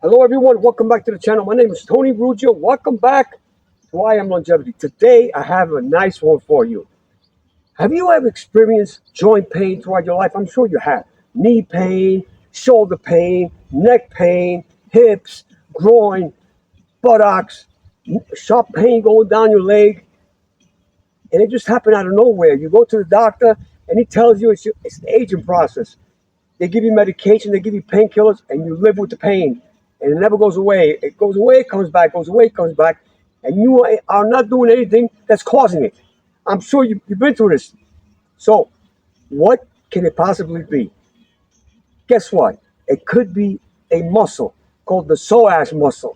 Hello everyone, welcome back to the channel. My name is Tony Rugio. Welcome back to I Am Longevity. Today I have a nice one for you. Have you ever experienced joint pain throughout your life? I'm sure you have. Knee pain, shoulder pain, neck pain, hips, groin, buttocks, sharp pain going down your leg, and it just happened out of nowhere. You go to the doctor and he tells you it's the aging process. They give you medication, they give you painkillers, and you live with the pain. And it never goes away. It goes away, it comes back, goes away, it comes back. And you are not doing anything that's causing it. I'm sure you've been through this. So, what can it possibly be? Guess what? It could be a muscle called the psoas muscle.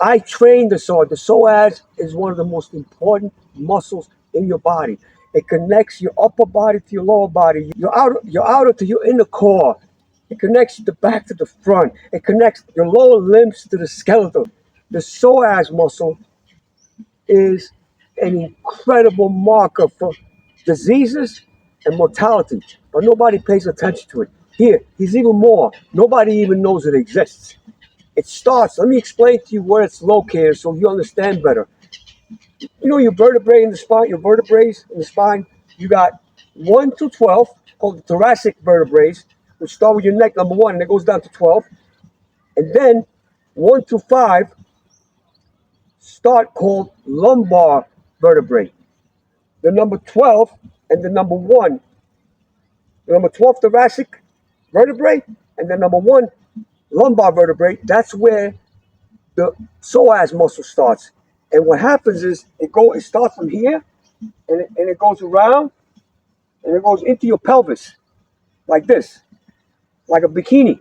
I train the psoas. The psoas is one of the most important muscles in your body. It connects your upper body to your lower body, your outer to your inner core. It connects the back to the front. It connects your lower limbs to the skeleton. The psoas muscle is an incredible marker for diseases and mortality, but nobody pays attention to it. Here, he's even more. Nobody even knows it exists. It starts, let me explain to you where it's located so you understand better. You know your vertebrae in the spine, your vertebrae in the spine, you got 1 to 12, called the thoracic vertebrae, which start with your neck, number 1, and it goes down to 12. And then 1 to 5 start called lumbar vertebrae. The number 12 and the number 1, the number 12 thoracic vertebrae and the number 1 lumbar vertebrae, that's where the psoas muscle starts. And what happens is it starts from here and it goes around and it goes into your pelvis like this, like a bikini.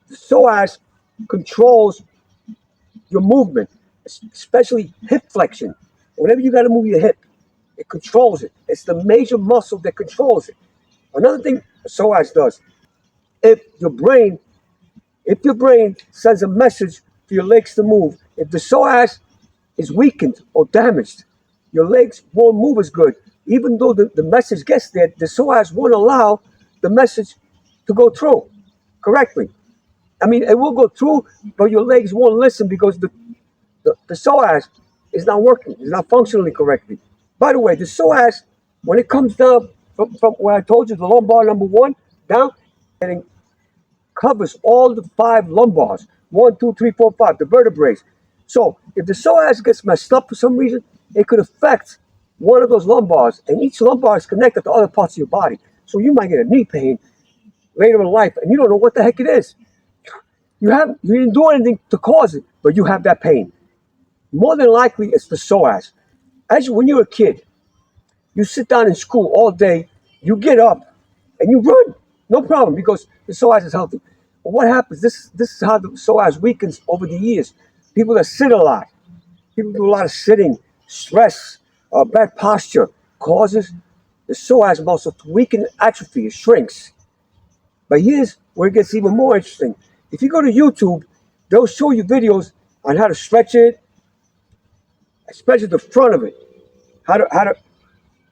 The psoas controls your movement, especially hip flexion. Whenever you got to move your hip, it controls it. It's the major muscle that controls it. Another thing psoas does, if your brain sends a message to your legs to move, if the psoas is weakened or damaged, your legs won't move as good. Even though the message gets there, the psoas won't allow the message to go through correctly. I mean, it will go through, but your legs won't listen because the psoas is not working, it's not functioning correctly. By the way, the psoas, when it comes down from where I told you, the lumbar number 1, down, and it covers all the 5 lumbars, 1, 2, 3, 4, 5, the vertebrae. So if the psoas gets messed up for some reason, it could affect one of those lumbars, and each lumbar is connected to other parts of your body. So you might get a knee pain later in life, and you don't know what the heck it is. You didn't do anything to cause it, but you have that pain. More than likely, it's the psoas. When you're a kid, you sit down in school all day, you get up, and you run. No problem, because the psoas is healthy. But what happens, this is how the psoas weakens over the years. People that sit a lot, people do a lot of sitting, stress, bad posture, causes the psoas muscle to weaken, atrophy, it shrinks. But here's where it gets even more interesting. If you go to YouTube, they'll show you videos on how to stretch it, especially the front of it, how to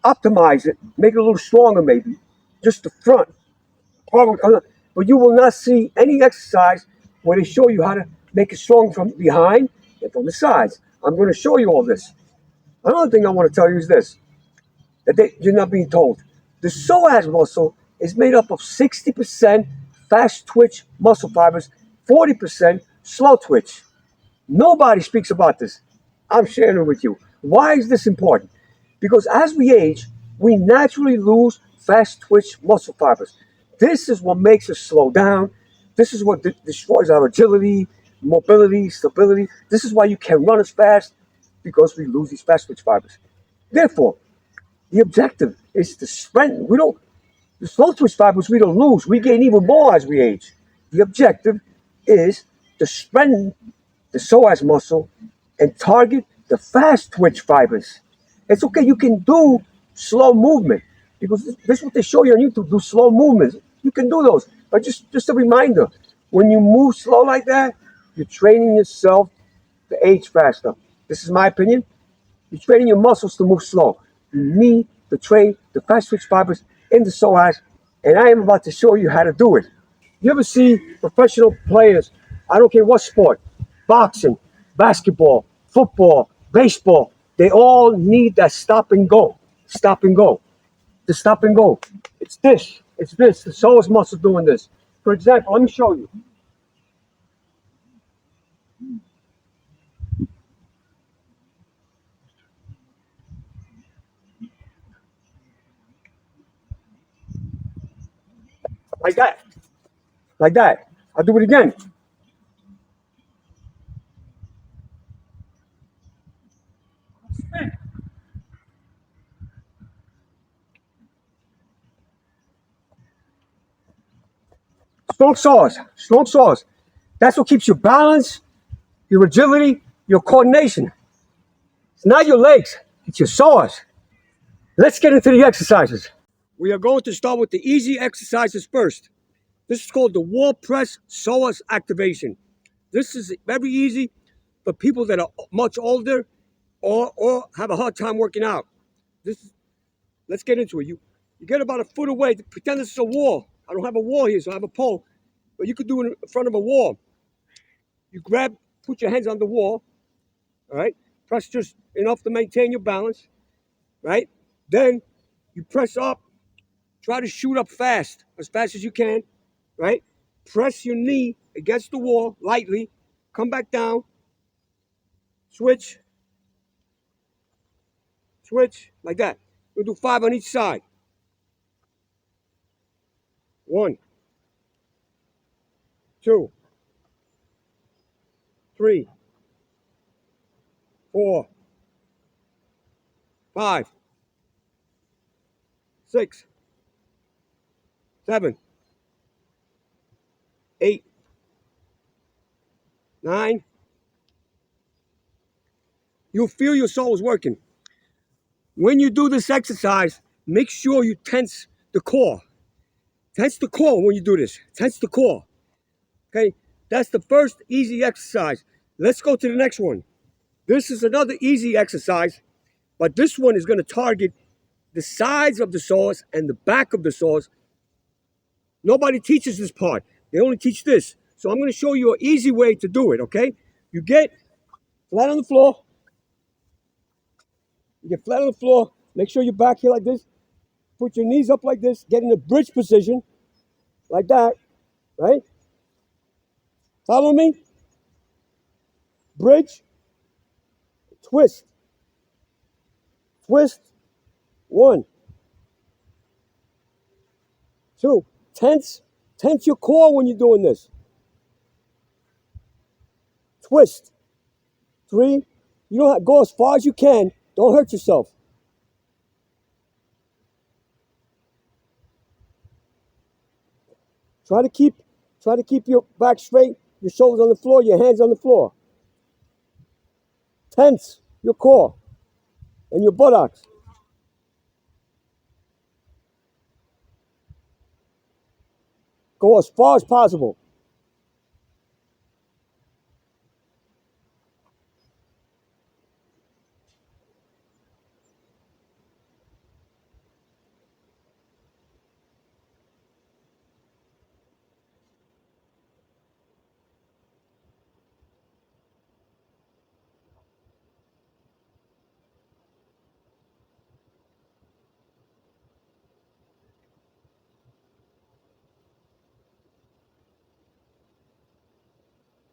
optimize it, make it a little stronger maybe, just the front. But you will not see any exercise where they show you how to make it strong from behind and from the sides. I'm going to show you all this. Another thing I want to tell you is this, that you're not being told. The psoas muscle is made up of 60% fast twitch muscle fibers, 40% slow twitch. Nobody speaks about this. I'm sharing it with you. Why is this important? Because as we age, we naturally lose fast twitch muscle fibers. This is what makes us slow down. This is what destroys our agility, mobility, stability. This is why you can't run as fast, because we lose these fast twitch fibers. Therefore, the objective is to strengthen. The slow twitch fibers we don't lose. We gain even more as we age. The objective is to strengthen the psoas muscle and target the fast twitch fibers. It's okay, you can do slow movement, because this is what they show you on YouTube, do slow movements. You can do those, but just a reminder, when you move slow like that, you're training yourself to age faster. This is my opinion. You're training your muscles to move slow. You need to train the fast twitch fibers in the psoas, and I am about to show you how to do it. You ever see professional players I don't care what sport, boxing, basketball, football, baseball, they all need that stop and go. Stop and go. The stop and go. It's this. It's this. The psoas muscle doing this. For example, let me show you. Like that. Like that. I'll do it again. Strong psoas. Strong psoas. That's what keeps your balance, your agility, your coordination. It's not your legs. It's your psoas. Let's get into the exercises. We are going to start with the easy exercises first. This is called the wall press psoas activation. This is very easy for people that are much older or have a hard time working out. Let's get into it. You get about a foot away. Pretend this is a wall. I don't have a wall here, so I have a pole. But you could do it in front of a wall. You put your hands on the wall, all right? Press just enough to maintain your balance, right? Then you press up, try to shoot up fast as you can, right? Press your knee against the wall lightly, come back down, switch, switch, like that. We'll do 5 on each side. 1, 2, 3, 4, 5, 6, 7, 8, 9. You'll feel your soul is working. When you do this exercise, make sure you tense the core. Tense the core when you do this. Tense the core. Okay? That's the first easy exercise. Let's go to the next one. This is another easy exercise, but this one is going to target the sides of the psoas and the back of the psoas. Nobody teaches this part. They only teach this. So I'm going to show you an easy way to do it, okay? You get flat on the floor. You get flat on the floor. Make sure you're back here like this. Put your knees up like this. Get in a bridge position like that, right? Follow me? Bridge, twist, twist. 1, 2. Tense your core when you're doing this. Twist. 3. You don't have, go as far as you can. Don't hurt yourself. Try to keep your back straight, your shoulders on the floor, your hands on the floor. Tense your core and your buttocks. Go as far as possible.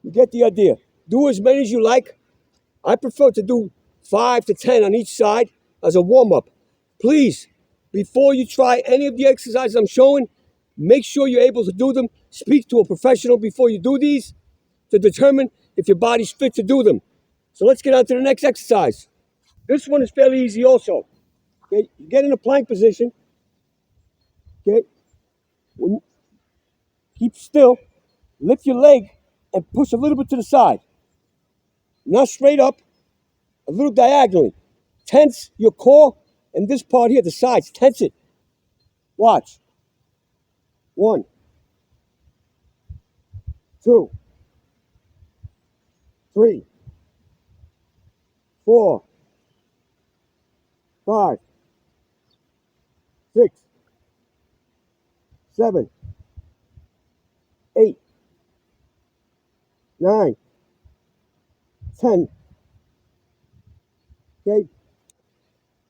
You get the idea. Do as many as you like. I prefer to do 5 to 10 on each side as a warm-up. Please, before you try any of the exercises I'm showing, make sure you're able to do them. Speak to a professional before you do these to determine if your body's fit to do them. So let's get on to the next exercise. This one is fairly easy also. Okay, you get in a plank position. Okay, keep still, lift your leg and push a little bit to the side. Not straight up, a little diagonally. Tense your core and this part here, the sides, tense it. Watch. 1, 2, 3, 4, 5, 6, 7, 8, 9, 10. Okay?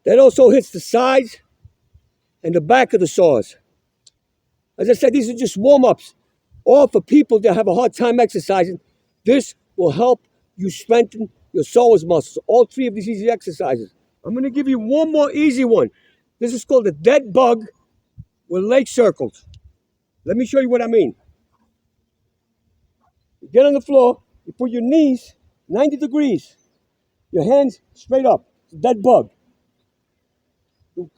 That also hits the sides and the back of the saws. As I said, these are just warm-ups. Or for people that have a hard time exercising, this will help you strengthen your psoas muscles. All 3 of these easy exercises. I'm going to give you one more easy one. This is called the dead bug with leg circles. Let me show you what I mean. You get on the floor, you put your knees 90 degrees, your hands straight up. It's a dead bug.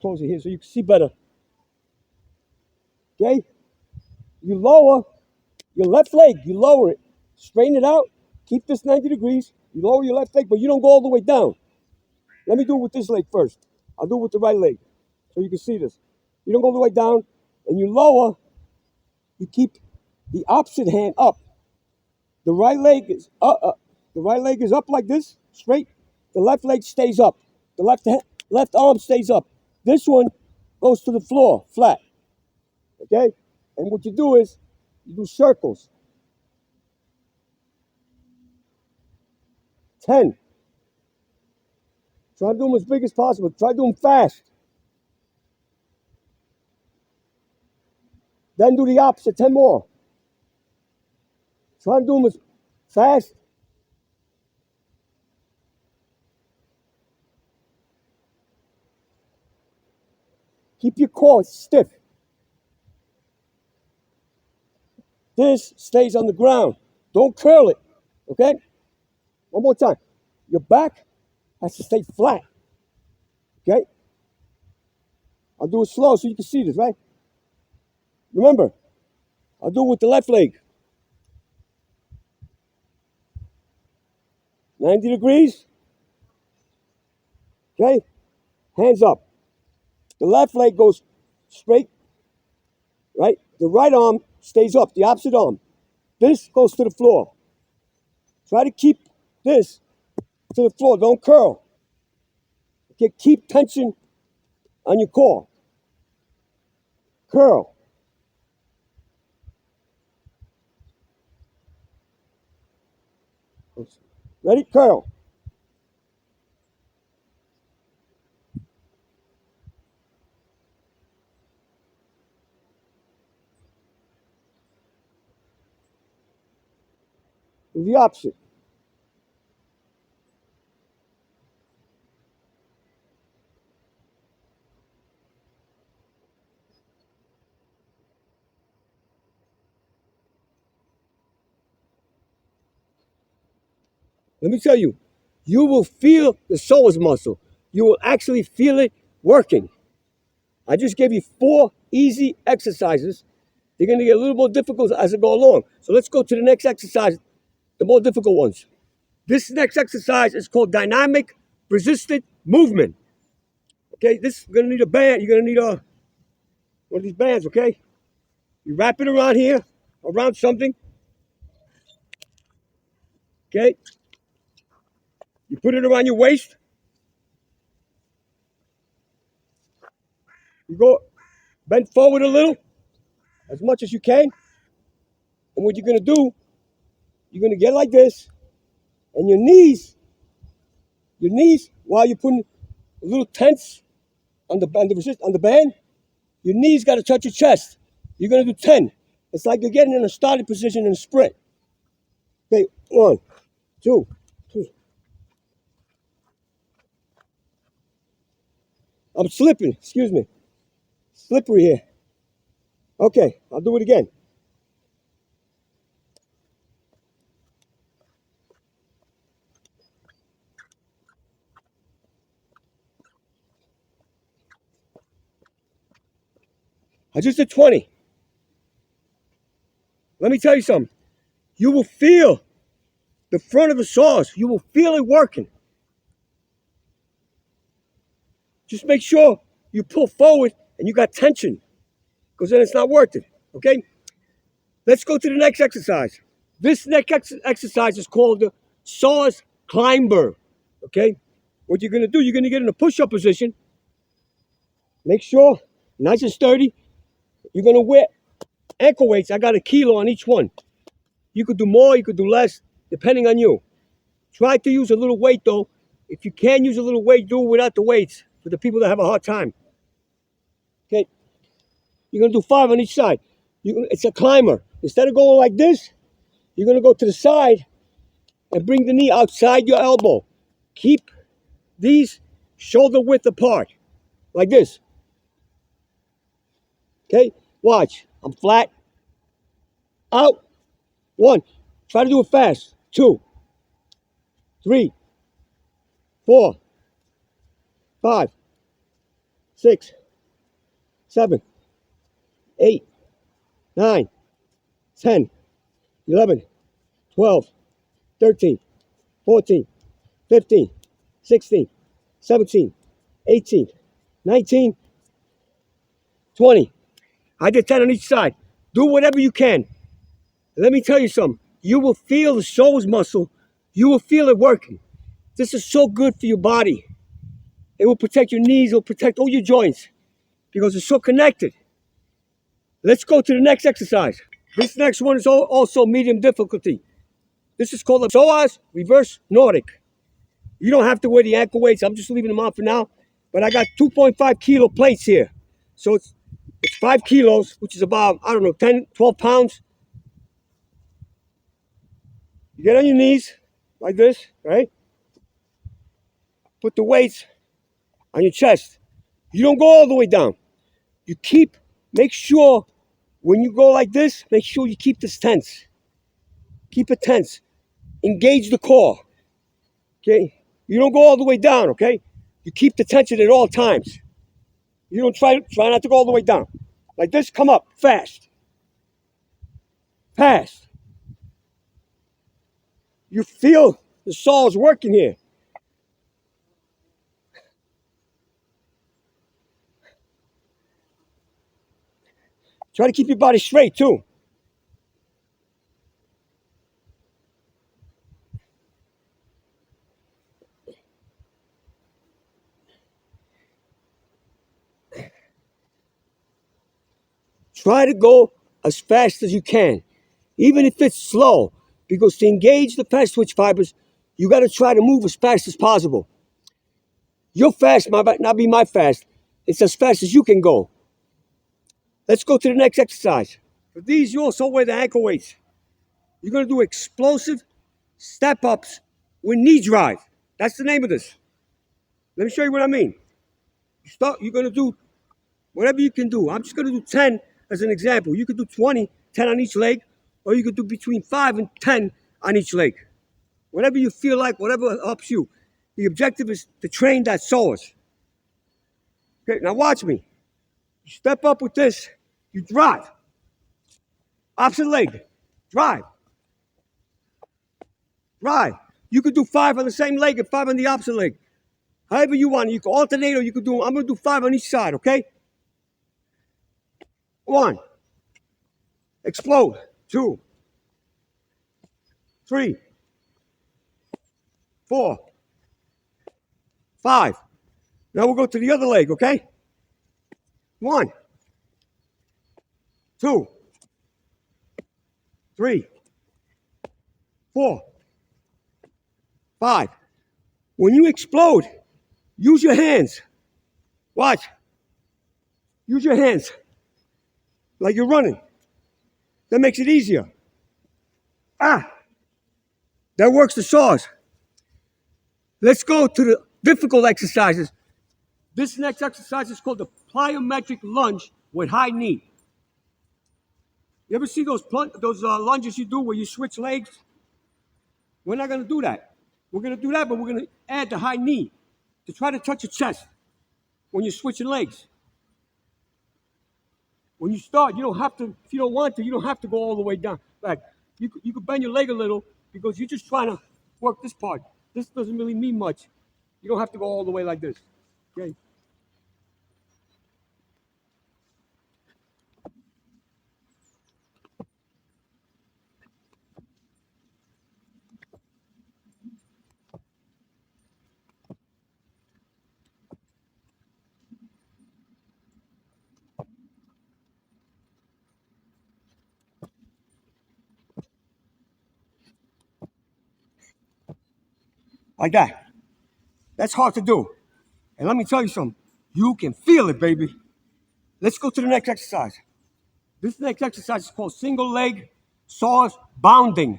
Close it here so you can see better. Okay? You lower your left leg, you lower it, straighten it out, keep this 90 degrees, you lower your left leg, but you don't go all the way down. Let me do it with this leg first. I'll do it with the right leg so you can see this. You don't go all the way down, and you lower, you keep the opposite hand up. The right leg is up like this, straight. The left leg stays up. The left arm stays up. This one goes to the floor, flat. Okay? And what you do is, you do circles. 10. Try to do them as big as possible. Try to do them fast. Then do the opposite, 10 more. Try to do them as fast. Keep your core stiff. This stays on the ground. Don't curl it, okay? One more time. Your back has to stay flat, okay? I'll do it slow so you can see this, right? Remember, I'll do it with the left leg. 90 degrees, okay? Hands up. The left leg goes straight, right? The right arm stays up, the opposite arm. This goes to the floor. Try to keep this to the floor. Don't curl. Okay, keep tension on your core. Curl. Ready? Curl. Do the opposite. Let me tell you, you will feel the psoas muscle. You will actually feel it working. I just gave you 4 easy exercises. They're going to get a little more difficult as I go along. So let's go to the next exercise, the more difficult ones. This next exercise is called dynamic resisted movement. Okay, this is going to need a band. You're going to need one of these bands, okay? You wrap it around here, around something. Okay? You put it around your waist. You go bend forward a little, as much as you can. And what you're going to do, you're going to get like this, and your knees, while you're putting a little tense on the band, your knees got to touch your chest. You're going to do 10. It's like you're getting in a starting position in a sprint. Okay, 1, 2, 3. I'm slipping, excuse me. Slippery here. Okay, I'll do it again. I just did 20. Let me tell you something. You will feel the front of the saws. You will feel it working. Just make sure you pull forward and you got tension, because then it's not worth it, okay? Let's go to the next exercise. This next exercise is called the Psoas climber, okay? What you're going to do, you're going to get in a push-up position. Make sure, nice and sturdy. You're going to wear ankle weights. I got 1 kilo on each one. You could do more, you could do less. depending on you. Try to use a little weight though. If you can use a little weight, do it without the weights for the people that have a hard time. Okay, you're gonna do 5 on each side. It's a climber. Instead of going like this, you're gonna go to the side and bring the knee outside your elbow. Keep these shoulder width apart, like this. Okay, watch. I'm flat. Out. 1. Try to do it fast. 2, 3, 4, 5, 6, 7, 8, 9, 10, 11, 12, 13, 14, 15, 16, 17, 18, 19, 20. I did 10 on each side. Do whatever you can. Let me tell you something. You will feel the psoas muscle. You will feel it working. This is so good for your body. It will protect your knees. It will protect all your joints because it's so connected. Let's go to the next exercise. This next one is also medium difficulty. This is called the Psoas reverse Nordic. You don't have to wear the ankle weights. I'm just leaving them on for now. But I got 2.5 kilo plates here. So it's 5 kilos, which is about, I don't know, 10, 12 pounds. You get on your knees like this, right? Put the weights on your chest. You don't go all the way down. You make sure when you go like this, make sure you keep this tense. Keep it tense. Engage the core, okay? You don't go all the way down, okay? You keep the tension at all times. You don't try not to go all the way down. Like this, come up, fast. Fast. You feel the psoas working here. Try to keep your body straight too. Try to go as fast as you can, even if it's slow, because to engage the fast twitch fibers, you got to try to move as fast as possible. Your fast might not be my fast. It's as fast as you can go. Let's go to the next exercise. For these, you also wear the ankle weights. You're going to do explosive step-ups with knee drive. That's the name of this. Let me show you what I mean. You're going to do whatever you can do. I'm just going to do 10 as an example. You could do 20, 10 on each leg, or you could do between 5 and 10 on each leg. Whatever you feel like, whatever helps you. The objective is to train that psoas. Okay, now watch me. You step up with this, you drive. Opposite leg, drive. Drive. You could do 5 on the same leg and 5 on the opposite leg. However you want. You can alternate or you could do, I'm going to do 5 on each side, okay? 1. Explode. 2. 3. 4. 5. Now we'll go to the other leg, okay? 1. 2. 3. 4. 5. When you explode, use your hands. Watch. Use your hands. Like you're running. That makes it easier. That works the psoas. Let's go to the difficult exercises. This next exercise is called the plyometric lunge with high knee. You ever see those lunges you do where you switch legs? We're not going to do that. We're going to do that, but we're going to add the high knee to try to touch your chest when you're switching legs. When you start, you don't have to, if you don't want to, you don't have to go all the way down. Like, you could bend your leg a little because you're just trying to work this part. This doesn't really mean much. You don't have to go all the way like this. Okay? like that. That's hard to do. And let me tell you something. You can feel it, baby. Let's go to the next exercise. This next exercise is called single leg psoas bounding.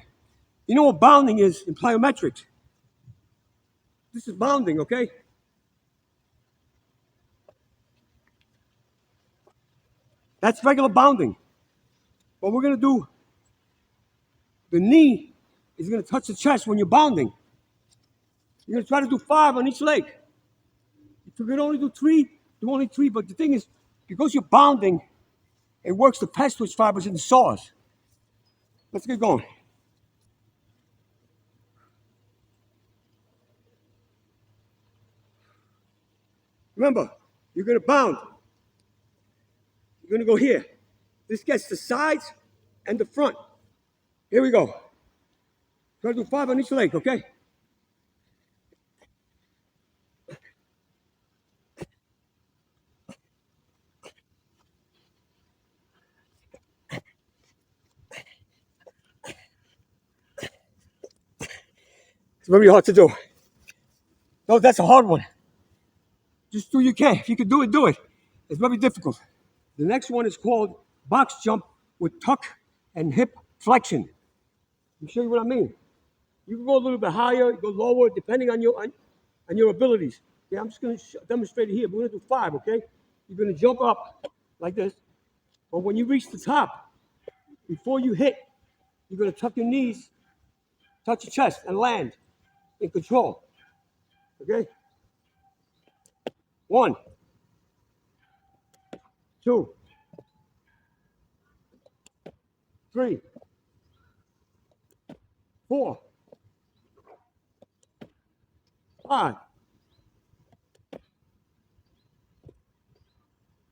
You know what bounding is in plyometrics? This is bounding, okay? That's regular bounding. But we're going to do, the knee is going to touch the chest when you're bounding. You're going to try to do 5 on each leg. If you can only do 3, do only 3. But the thing is, because you're bounding, it works the pes twitch fibers in the psoas. Let's get going. Remember, you're going to bound. You're going to go here. This gets the sides and the front. Here we go. Try to do 5 on each leg, okay? It's very hard to do. No, that's a hard one. Just do what you can. If you can do it, do it. It's very difficult. The next one is called box jump with tuck and hip flexion. Let me show you what I mean. You can go a little bit higher, go lower, depending on your abilities. Yeah, I'm just going to demonstrate it here. We're going to do 5, okay? You're going to jump up like this. But when you reach the top, before you hit, you're going to tuck your knees, touch your chest, and land in control. Okay? 1, 2, 3, 4, 5.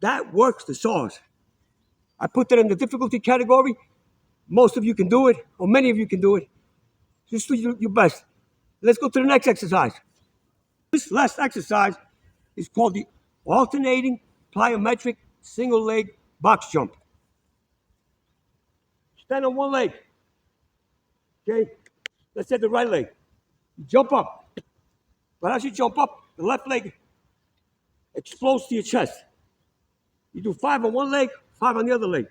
That works the psoas. I put that in the difficulty category. Most of you can do it, or many of you can do it. Just do your best. Let's go to the next exercise. This last exercise is called the alternating plyometric single leg box jump. Stand on one leg. Okay? Let's say the right leg. You jump up. But as you jump up, the left leg explodes to your chest. You do 5 on one leg, 5 on the other leg.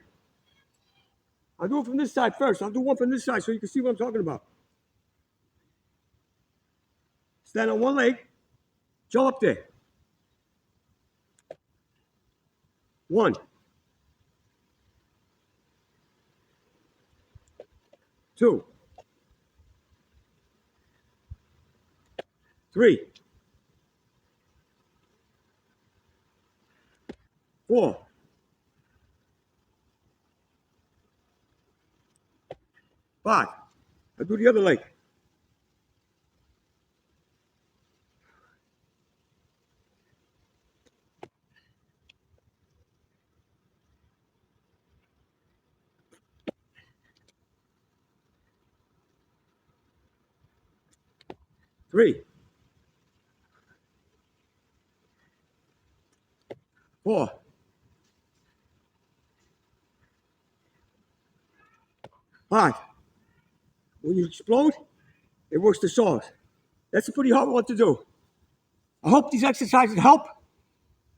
I'll do it from this side first. I'll do one from this side so you can see what I'm talking about. Stand on one leg, jump up there. 1, 2, 3, 4, 5. I'll do the other leg. 3, 4, 5. When you explode, it works the psoas. That's a pretty hard one to do. I hope these exercises help.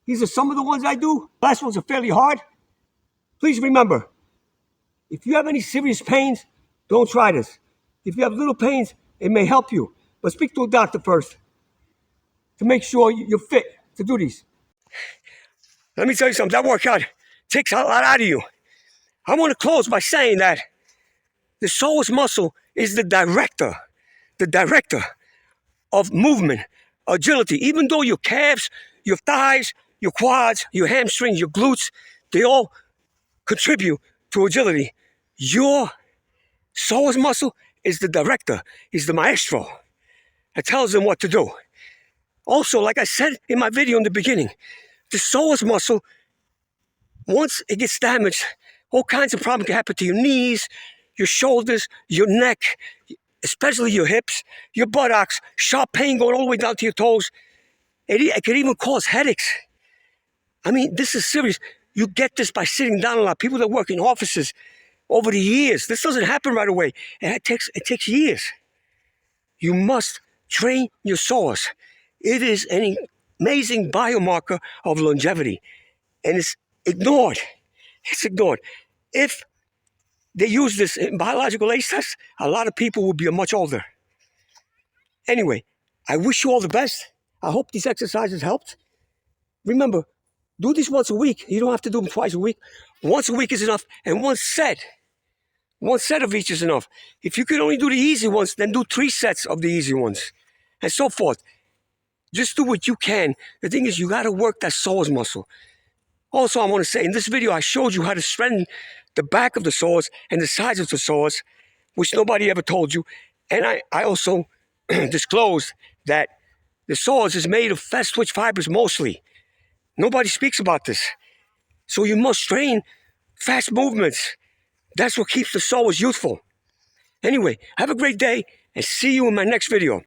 These are some of the ones I do. Last ones are fairly hard. Please remember, if you have any serious pains, don't try this. If you have little pains, it may help you. But speak to a doctor first to make sure you're fit to do these. Let me tell you something. That workout takes a lot out of you. I want to close by saying that the psoas muscle is the director of movement, agility. Even though your calves, your thighs, your quads, your hamstrings, your glutes, they all contribute to agility. Your psoas muscle is the director, is the maestro. It tells them what to do. Also, like I said in my video in the beginning, the psoas muscle, once it gets damaged, all kinds of problems can happen to your knees, your shoulders, your neck, especially your hips, your buttocks, sharp pain going all the way down to your toes. It can even cause headaches. I mean, this is serious. You get this by sitting down a lot. People that work in offices over the years, this doesn't happen right away. It takes years. You must train your psoas. It is an amazing biomarker of longevity, and it's ignored. It's ignored. If they use this in biological age tests, a lot of people will be much older. Anyway, I wish you all the best. I hope these exercises helped. Remember, do these once a week. You don't have to do them twice a week. Once a week is enough, and one set of each is enough. If you can only do the easy ones, then do 3 sets of the easy ones, and so forth. Just do what you can. The thing is, you got to work that psoas muscle. Also, I want to say, in this video, I showed you how to strengthen the back of the psoas and the sides of the psoas, which nobody ever told you. And I also disclosed that the psoas is made of fast twitch fibers mostly. Nobody speaks about this. So you must train fast movements. That's what keeps the psoas youthful. Anyway, have a great day, and see you in my next video.